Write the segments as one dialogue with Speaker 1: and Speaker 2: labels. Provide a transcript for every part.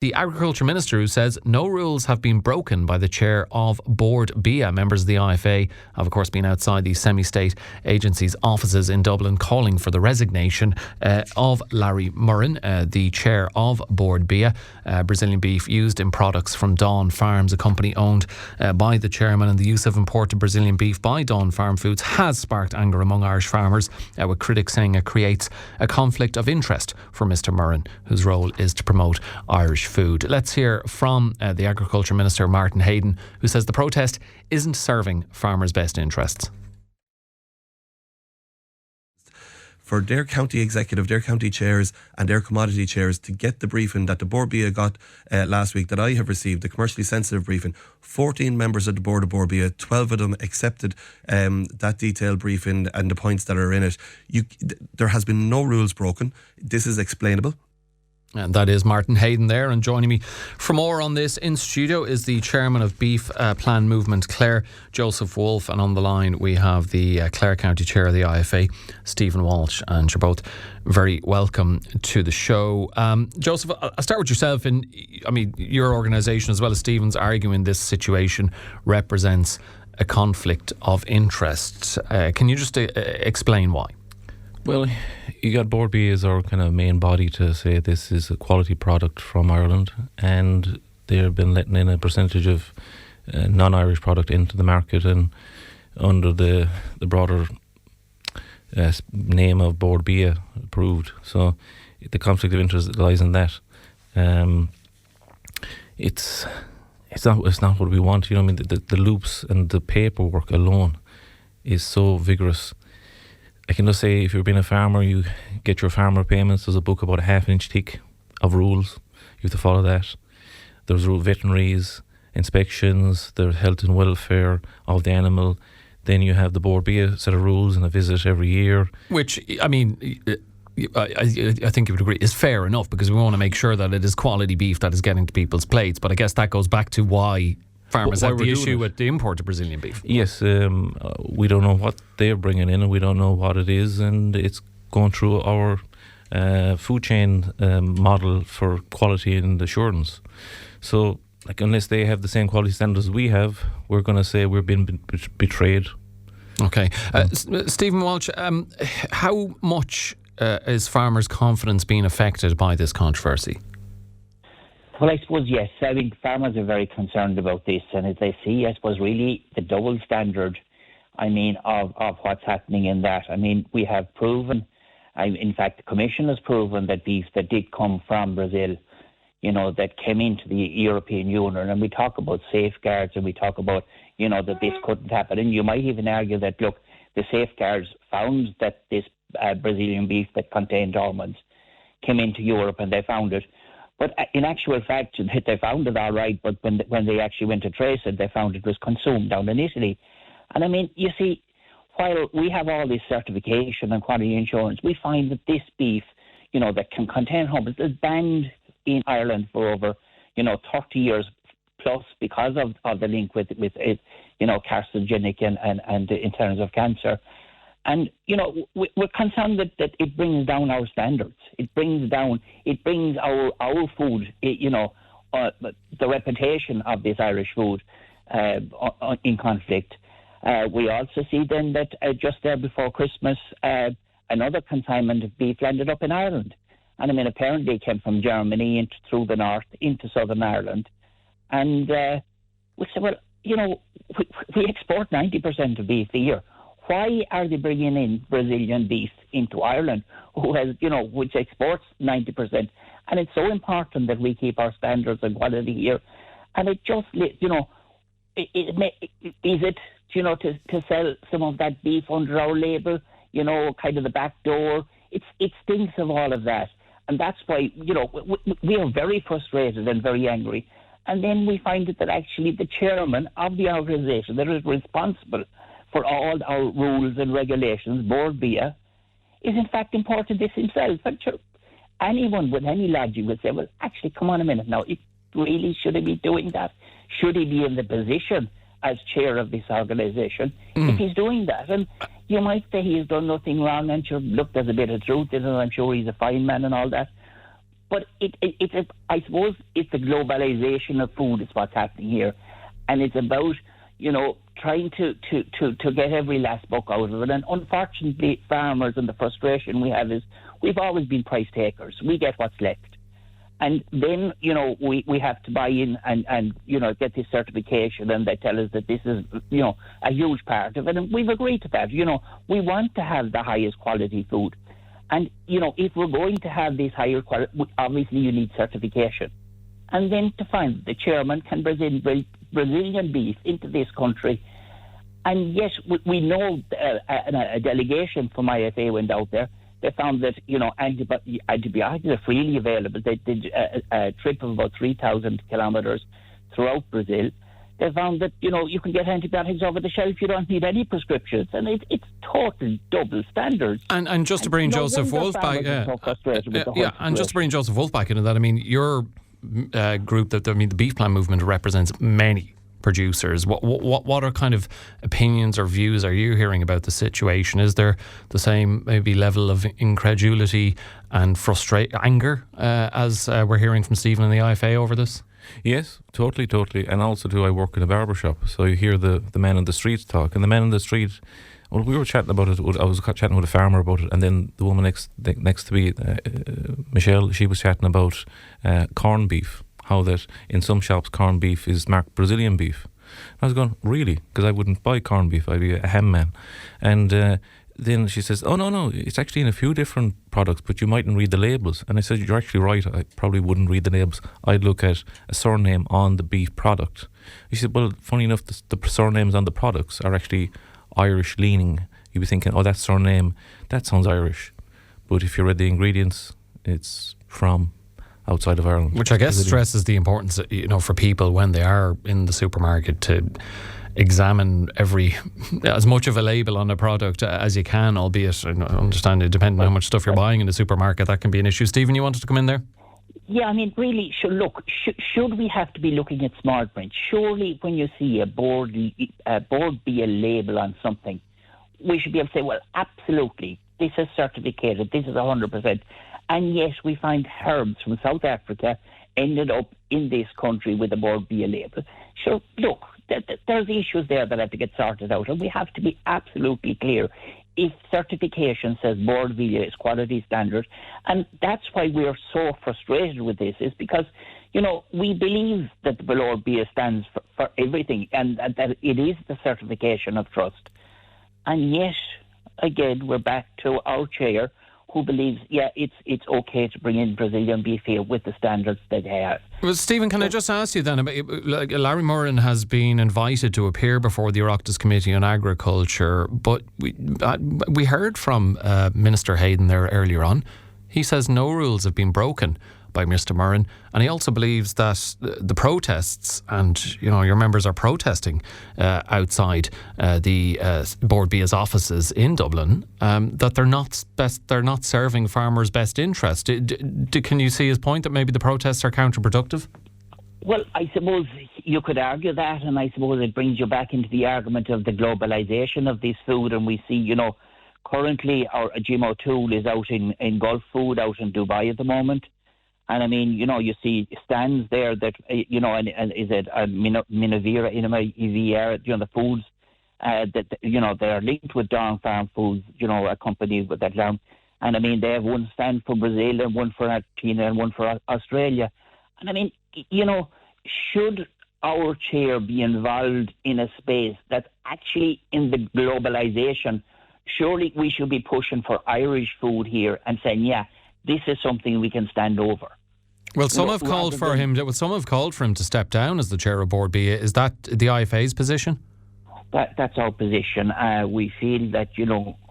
Speaker 1: The Agriculture Minister, who says no rules have been broken by the chair of Bord Bia. Members of the IFA have, of course, been outside the semi-state agency's offices in Dublin calling for the resignation of Larry Murrin, the chair of Bord Bia. Brazilian beef used in products from Dawn Farms, a company owned by the chairman, and the use of imported Brazilian beef by Dawn Farm Foods has sparked anger among Irish farmers, with critics saying it creates a conflict of interest for Mr Murrin, whose role is to promote Irish food. Let's hear from the Agriculture Minister, Martin Hayden, who says the protest isn't serving farmers' best interests.
Speaker 2: For their county executive, their county chairs and their commodity chairs to get the briefing that the Bord Bia got last week, that I have received, the commercially sensitive briefing. 14 members of the board of Bord Bia, 12 of them accepted that detailed briefing and the points that are in it. There has been no rules broken. This is explainable.
Speaker 1: And that is Martin Hayden there. And joining me for more on this in studio is the chairman of Beef Plan Movement, Clare, Joseph Woulfe. And on the line we have the Clare County Chair of the IFA, Stephen Walsh. And you're both very welcome to the show. Joseph, I'll start with yourself. And I mean, your organisation, as well as Stephen's, arguing this situation represents a conflict of interest. Can you just explain why?
Speaker 3: Well, you got Bord Bia as our kind of main body to say this is a quality product from Ireland, and they've been letting in a percentage of non-Irish product into the market, and under the broader name of Bord Bia approved. So the conflict of interest lies in that. It's not what we want. You know, I mean, the loops and the paperwork alone is so vigorous. I can just say, if you're being a farmer, you get your farmer payments. There's a book about a half-inch thick of rules. You have to follow that. There's veterinaries, inspections, there's health and welfare of the animal. Then you have the Bord Bia set of rules and a visit every year. Which,
Speaker 1: I mean, I think you would agree is fair enough, because we want to make sure that it is quality beef that is getting to people's plates. But I guess that goes back to why farmers have the issue with the import of Brazilian beef.
Speaker 3: Yes, we don't know what they're bringing in, and we don't know what it is, and it's going through our food chain model for quality and assurance. So, like, unless they have the same quality standards as we have, we're going to say we're being betrayed.
Speaker 1: Okay. Stephen Walsh, how much is farmers' confidence being affected by this controversy?
Speaker 4: Well, I suppose, yes. I think farmers are very concerned about this, and as they see, I suppose, really the double standard, of what's happening in that. I mean, we have proven, in fact, the Commission has proven that beef that did come from Brazil, that came into the European Union, and we talk about safeguards, and we talk about, that this couldn't happen. And you might even argue that, look, the safeguards found that this Brazilian beef that contained hormones came into Europe, and they found it. But in actual fact, they found it all right, but when they actually went to trace it, they found it was consumed down in Italy. And I mean, you see, while we have all this certification and quality insurance, we find that this beef, that can contain hormones, is banned in Ireland for over, 30 years plus, because of the link with it, carcinogenic and in terms of cancer. And, we're concerned that it brings down our standards. It brings our food, the reputation of this Irish food in conflict. We also see then that just there before Christmas, another consignment of beef landed up in Ireland. And I mean, apparently it came from Germany through the north into Southern Ireland. And we said, well, we export 90% of beef a year. Why are they bringing in Brazilian beef into Ireland, which exports 90%? And it's so important that we keep our standards and quality here. And it just, is it, to sell some of that beef under our label, kind of the back door? It stinks of all of that. And that's why, we are very frustrated and very angry. And then we find that actually the chairman of the organisation that is responsible for all our rules and regulations, Bord Bia, is in fact importing this himself. And anyone with any logic would say, well, actually, come on a minute now, should he be doing that? Should he be in the position as chair of this organisation if he's doing that? And you might say he's done nothing wrong, and sure, look, there's a bit of truth in it, I'm sure he's a fine man and all that. But I suppose it's the globalisation of food is what's happening here, and it's about trying to get every last buck out of it. And unfortunately, farmers, and the frustration we have is we've always been price takers. We get what's left. And then, we have to buy in and get this certification, and they tell us that this is, a huge part of it. And we've agreed to that. We want to have the highest quality food. And, if we're going to have this higher quality, obviously you need certification. And then to find the chairman can bring Brazilian beef into this country. And yes, we know a delegation from IFA went out there. They found that, antibiotics are freely available. They did a trip of about 3,000 kilometres throughout Brazil. They found that, you can get antibiotics over the shelf. You don't need any prescriptions. And it's total double standards.
Speaker 1: And just to bring Joseph Woulfe back, just to bring Joseph Woulfe back into that, I mean, your group, the Beef Plan movement represents many producers. What are kind of opinions or views are you hearing about the situation? Is there the same maybe level of incredulity and anger as we're hearing from Stephen and the IFA over this?
Speaker 3: Yes, totally. And also too, I work in a barber shop, so you hear the men on the streets talk, and the men on the street. Well, we were chatting about it. I was chatting with a farmer about it, and then the woman next to me, Michelle, she was chatting about corned beef. How that in some shops corned beef is marked Brazilian beef. I was going, really? Because I wouldn't buy corned beef. I'd be a ham man. And then she says, oh, no, it's actually in a few different products, but you mightn't read the labels. And I said, you're actually right. I probably wouldn't read the labels. I'd look at a surname on the beef product. She said, well, funny enough, the surnames on the products are actually Irish leaning. You'd be thinking, oh, that surname, that sounds Irish. But if you read the ingredients, it's from outside of Ireland.
Speaker 1: Which I guess stresses the importance, for people when they are in the supermarket to examine as much of a label on a product as you can, albeit, I understand, depending on how much stuff you're buying in the supermarket, that can be an issue. Stephen, you wanted to come in there?
Speaker 4: Yeah, I mean, really, should we have to be looking at small print? Surely when you see a Bord Bia label on something, we should be able to say, well, absolutely, this is certificated, this is 100%. And yet we find herbs from South Africa ended up in this country with a Bord Bia label. So, look, there's issues there that have to get sorted out, and we have to be absolutely clear. If certification says Bord Bia is quality standard, and that's why we're so frustrated with this, is because, we believe that the Bord Bia stands for everything, and that it is the certification of trust. And yet, again, we're back to our chair, who believes, it's okay to bring in Brazilian beef here with the standards that they have.
Speaker 1: Well, Stephen, can I just ask you then, Larry Murrin has been invited to appear before the Oireachtas Committee on Agriculture, but we heard from Minister Hayden there earlier on. He says no rules have been broken by Mr. Murrin, and he also believes that the protests, and your members are protesting outside the Bord Bia's offices in Dublin, that they're not serving farmers' best interest. Can you see his point that maybe the protests are counterproductive?
Speaker 4: Well, I suppose you could argue that, and I suppose it brings you back into the argument of the globalisation of this food, and we see, currently our GMO tool is out in Gulf Food out in Dubai at the moment. And I mean, you see stands there that, and is it Minovera, EVR, the foods that, they are linked with Darn Farm Foods, a company with that down. And I mean, they have one stand for Brazil and one for Argentina and one for Australia. And I mean, should our chair be involved in a space that's actually in the globalisation? Surely we should be pushing for Irish food here and saying, this is something we can stand over.
Speaker 1: Well, some have called for him to step down as the chair of Bord Bia. Is that the IFA's position?
Speaker 4: That's our position. We feel that,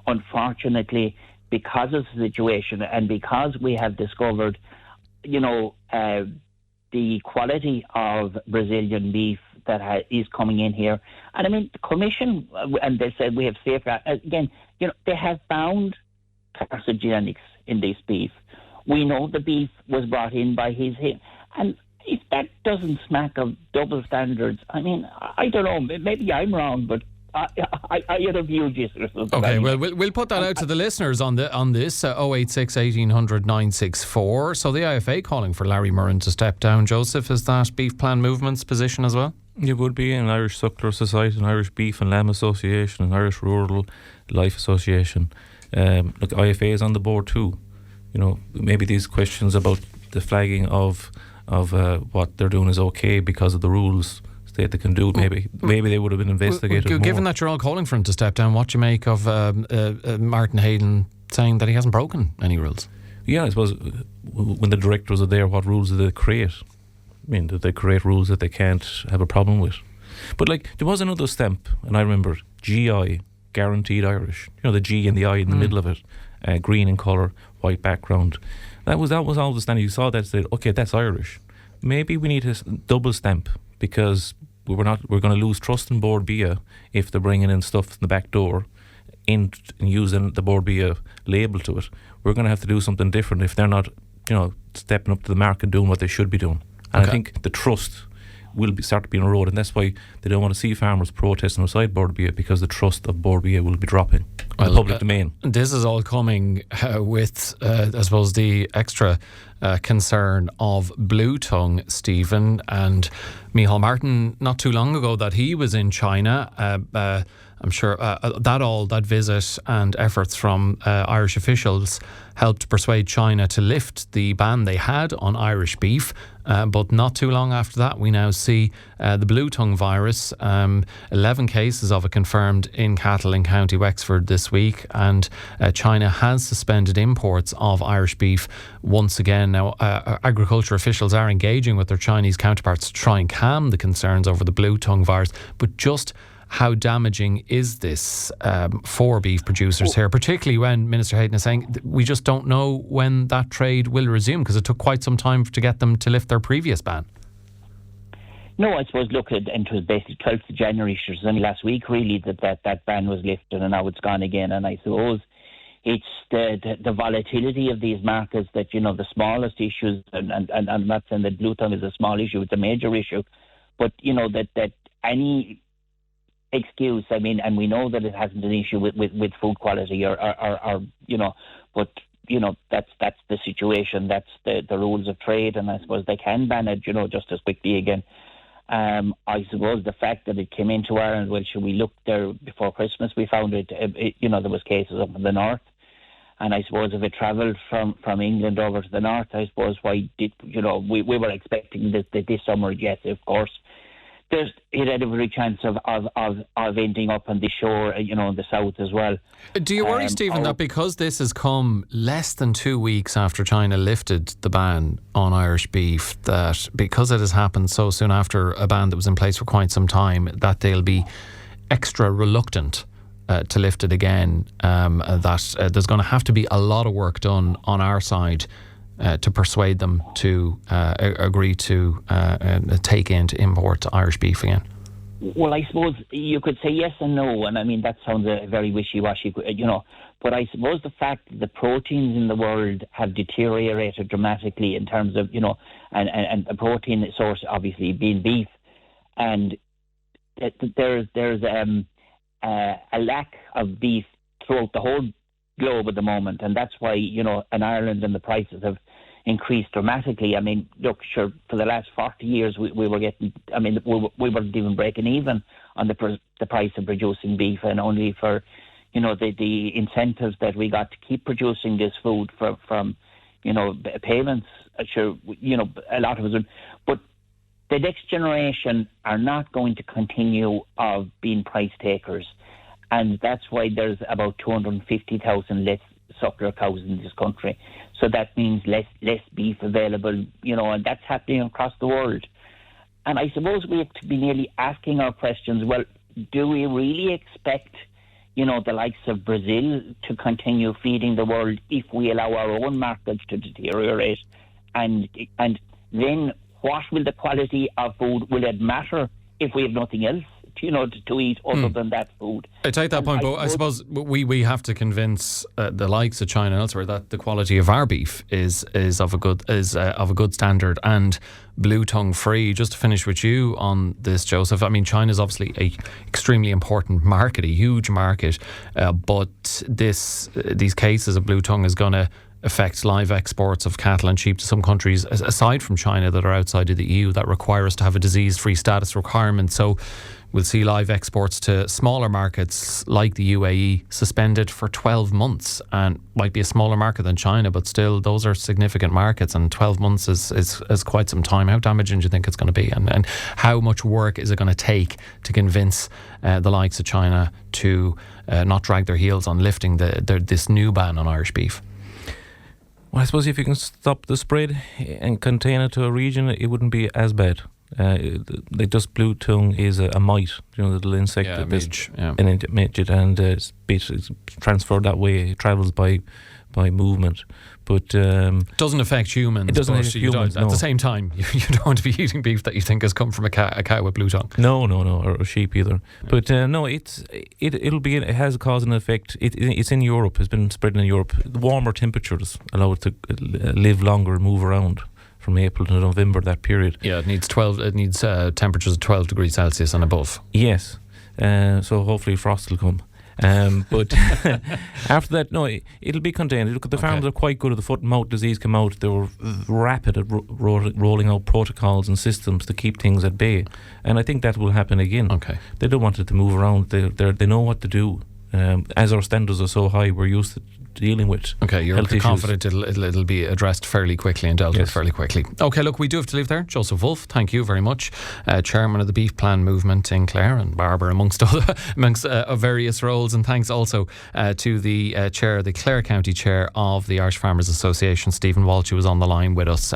Speaker 4: unfortunately, because of the situation and because we have discovered, the quality of Brazilian beef that is coming in here. And I mean, the Commission, and they said we have safeguard, again, they have found carcinogenics in this beef. We know the beef was brought in by him. And if that doesn't smack of double standards, I mean, I don't know, maybe I'm wrong, but I had a view just or something.
Speaker 1: Okay, well, we'll put that out to the listeners on this 086 1800 964. So the IFA calling for Larry Murrin to step down. Joseph, is that Beef Plan Movement's position as well?
Speaker 3: It would be an Irish Suckler Society, an Irish Beef and Lamb Association, an Irish Rural Life Association. Look, IFA is on the board too. You know, maybe these questions about the flagging of what they're doing is okay because of the rules state they can do. Maybe they would have been investigated more.
Speaker 1: Given that you're all calling for him to step down, what do you make of Martin Hayden saying that he hasn't broken any rules?
Speaker 3: Yeah, I suppose when the directors are there, what rules do they create? I mean, did they create rules that they can't have a problem with? But like, there was another stamp, and I remember GI, Guaranteed Irish. You know, the G and the I in the middle of it, green in colour, white background. That was all the standard. You saw that and said, okay, that's Irish. Maybe we need a double stamp because we're going to lose trust in Bord Bia if they're bringing in stuff in the back door and using the Bord Bia label to it. We're going to have to do something different if they're not, stepping up to the mark and doing what they should be doing. And I think the trust will start to be eroded, and that's why they don't want to see farmers protesting outside Bord Bia, because the trust of Bord Bia will be dropping in the public domain.
Speaker 1: This is all coming with, I suppose, the extra concern of bluetongue, Stephen, and Micheál Martin not too long ago that he was in China. I'm sure that visit and efforts from Irish officials helped persuade China to lift the ban they had on Irish beef. But not too long after that, we now see the bluetongue virus. 11 cases of it confirmed in cattle in County Wexford this week, and China has suspended imports of Irish beef once again. Now, agriculture officials are engaging with their Chinese counterparts to try and calm the concerns over the bluetongue virus, but just how damaging is this for beef producers here, particularly when Minister Hayden is saying we just don't know when that trade will resume, because it took quite some time to get them to lift their previous ban?
Speaker 4: No, I suppose, look, it was basically 12th of January, so it was only last week really that ban was lifted, and now it's gone again. And I suppose it's the volatility of these markets that, the smallest issues, and I'm not saying that bluetongue is a small issue, it's a major issue, but, that any excuse, I mean, and we know that it hasn't an issue with food quality or but that's the situation, that's the rules of trade, and I suppose they can ban it, just as quickly again. I suppose the fact that it came into Ireland, well, we looked there before Christmas, we found it there was cases up in the north, and I suppose if it travelled from England over to the north, I suppose why did we were expecting this summer, yes, of course. It had every chance of ending up on the shore, in the south as well.
Speaker 1: Do you worry, Stephen, that because this has come less than 2 weeks after China lifted the ban on Irish beef, that because it has happened so soon after a ban that was in place for quite some time, that they'll be extra reluctant to lift it again, that there's going to have to be a lot of work done on our side to persuade them to agree to take in to import Irish beef again?
Speaker 4: Well, I suppose you could say yes and no, and I mean that sounds very wishy-washy, but I suppose the fact that the proteins in the world have deteriorated dramatically in terms of, and the protein source obviously being beef, and there's a lack of beef throughout the whole globe at the moment, and that's why, in Ireland and the prices have increased dramatically. I mean, look, sure, for the last 40 years we were getting, I mean, we weren't even breaking even on the price of producing beef, and only for, the incentives that we got to keep producing this food from payments, sure, a lot of us, but the next generation are not going to continue of being price takers. And that's why there's about 250,000 less suckler cows in this country. So that means less beef available, and that's happening across the world. And I suppose we have to be nearly asking our questions, well, do we really expect, the likes of Brazil to continue feeding the world if we allow our own markets to deteriorate? And then what will the quality of food, will it matter if we have nothing else to eat other than that food.
Speaker 1: I take that point, but I suppose we have to convince the likes of China and elsewhere that the quality of our beef is of a good standard and blue tongue free. Just to finish with you on this, Joseph, I mean, China is obviously a extremely important market, a huge market, but these cases of blue tongue is going to affect live exports of cattle and sheep to some countries aside from China that are outside of the EU that require us to have a disease-free status requirement. So we'll see live exports to smaller markets like the UAE suspended for 12 months, and might be a smaller market than China, but still those are significant markets, and 12 months is quite some time. How damaging do you think it's going to be, and how much work is it going to take to convince the likes of China to not drag their heels on lifting this new ban on Irish beef?
Speaker 3: Well, I suppose if you can stop the spread and contain it to a region, it wouldn't be as bad. Like just blue tongue is a mite, the little insect, an midget, and it's transferred that way. It travels by movement, but
Speaker 1: doesn't affect humans.
Speaker 3: It doesn't affect humans.
Speaker 1: At the same time, you don't want to be eating beef that you think has come from a cow with blue tongue.
Speaker 3: No, or a sheep either. But no, it has a cause and effect. It's in Europe. It's been spreading in Europe. The warmer temperatures allow it to live longer and move around from April to November, that period.
Speaker 1: Yeah, it needs temperatures of 12 degrees Celsius and above.
Speaker 3: Yes, so hopefully frost will come. But after that, no, it'll be contained. Look, the farmers are quite good at the foot and mouth disease come out. They were rapid at rolling out protocols and systems to keep things at bay, and I think that will happen again. Okay, they don't want it to move around. They know what to do. As our standards are so high, we're used to dealing with.
Speaker 1: Okay, you're confident it'll be addressed fairly quickly and dealt with fairly quickly. Okay, look, we do have to leave there. Joseph Woulfe, thank you very much. Chairman of the Beef Plan Movement in Clare, and Barber amongst various roles. And thanks also to the Clare County Chair of the Irish Farmers Association, Stephen Walsh, who was on the line with us.